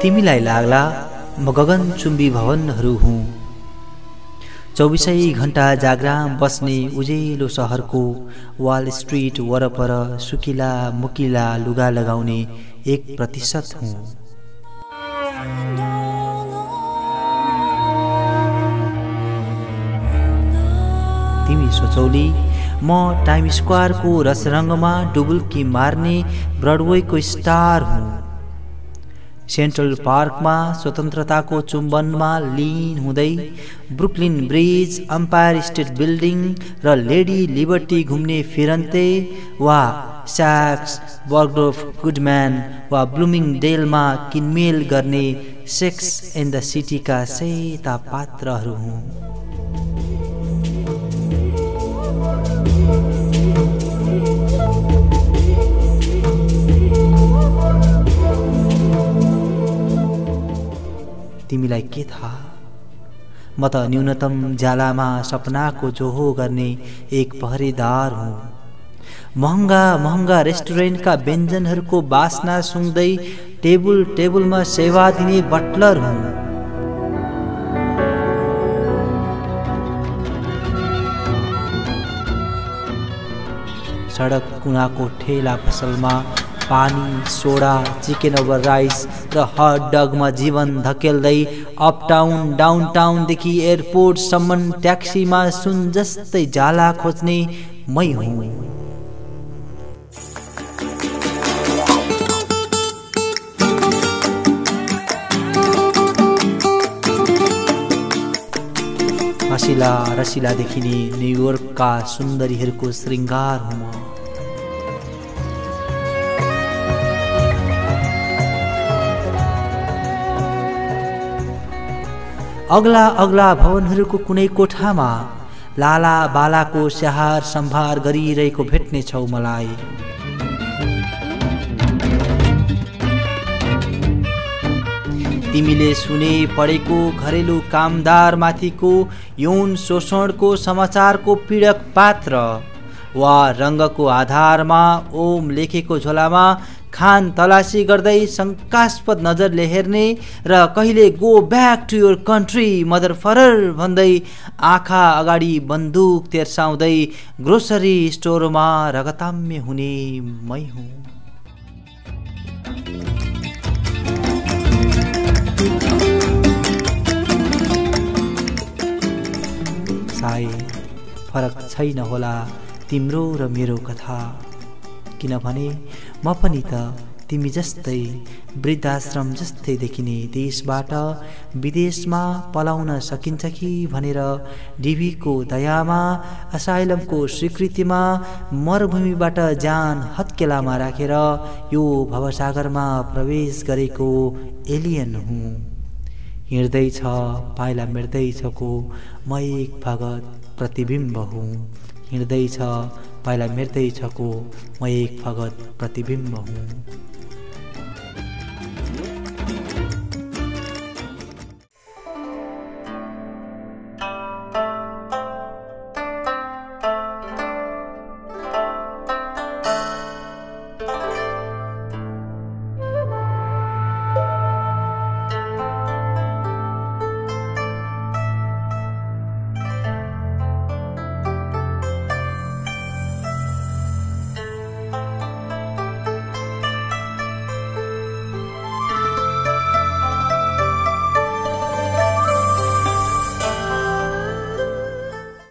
तिमीलाई लाग्ला म गगनचुम्बी भवनहरू हुँ, 24 घण्टा जाग्राम बस्ने उजेलो सहरको वाल स्ट्रिट वरपर सुकिला मुकिला लुगा लगाउने 1% हुँ। तिमी सोचौली म टाइम स्क्वायरको रसरङ्गमा डुबुल्की मार्ने ब्रडवेको स्टार हुँ, सेन्ट्रल पार्कमा स्वतन्त्रताको चुम्बनमा लीन हुँदै Brooklyn bridge, Empire State building र लेडी लिबर्टी घुम्ने फिरन्ते, वा स्याक्स, बर्गडोर्फ गुडम्यान वा ब्लुमिङडेलमा किनमेल गर्ने सेक्स इन द सिटीका सेता पात्रहरू हुँ। तिमीलाई के थाहा, म त न्यूनतम ज्यालामा सपनाको जोहो गर्ने एक पहरेदार हुँ। महँगा महँगा रेस्टुरेन्टका व्यञ्जनहरूको बास्ना सुँग्दै टेबुल टेबुलमा सेवा दिने बटलर हुँ। सडक कुनाको ठेला पसलमा पानी, सोडा, चिकन ओभर राइस र हट डगमा जीवन धकेल्दै अपटाउन डाउनटाउनदेखि एयरपोर्टसम्म ट्याक्सीमा सुन जस्तै जाला खोज्ने मै हुँ। हसिला रसिला देखिने न्युयोर्कका सुन्दरीहरूको श्रृङ्गार हुँ। अग्ला अग्ला भवनहरूको कुनै कोठामा लाला बालाको स्याहार सम्भार गरिरहेको भेट्ने छौ मलाई। तिमीले सुने पढेको घरेलु कामदार माथिको यौन शोषणको समाचारको पीडक पात्र, वा रङ्गको आधारमा ओम लेखेको झोलामा खान तलासी गर्दै शङ्कास्पद नजरले हेर्ने र कहिले go back to your country mother फरर भन्दै आँखा अगाडि बन्दुक तेर्साउँदै ग्रोसरी स्टोरमा रगताम्य हुने मै हुँ। सायद फरक छैन होला तिम्रो र मेरो कथा, किनभने म पनि त तिमी जस्तै वृद्धाश्रम जस्तै देखिने देशबाट विदेशमा पलाउन सकिन्छ कि भनेर डिभीको दयामा, असाइलमको स्वीकृतिमा मरुभूमिबाट जान हत्केलामा राखेर यो भवसागरमा प्रवेश गरेको एलियन हुँ। हिँड्दैछ पाइला मेट्दैछको म एक भगत प्रतिबिम्ब हुँ। हिँड्दैछ पाइला मेट्दैछको म एक भगत प्रतिबिम्ब हुँ।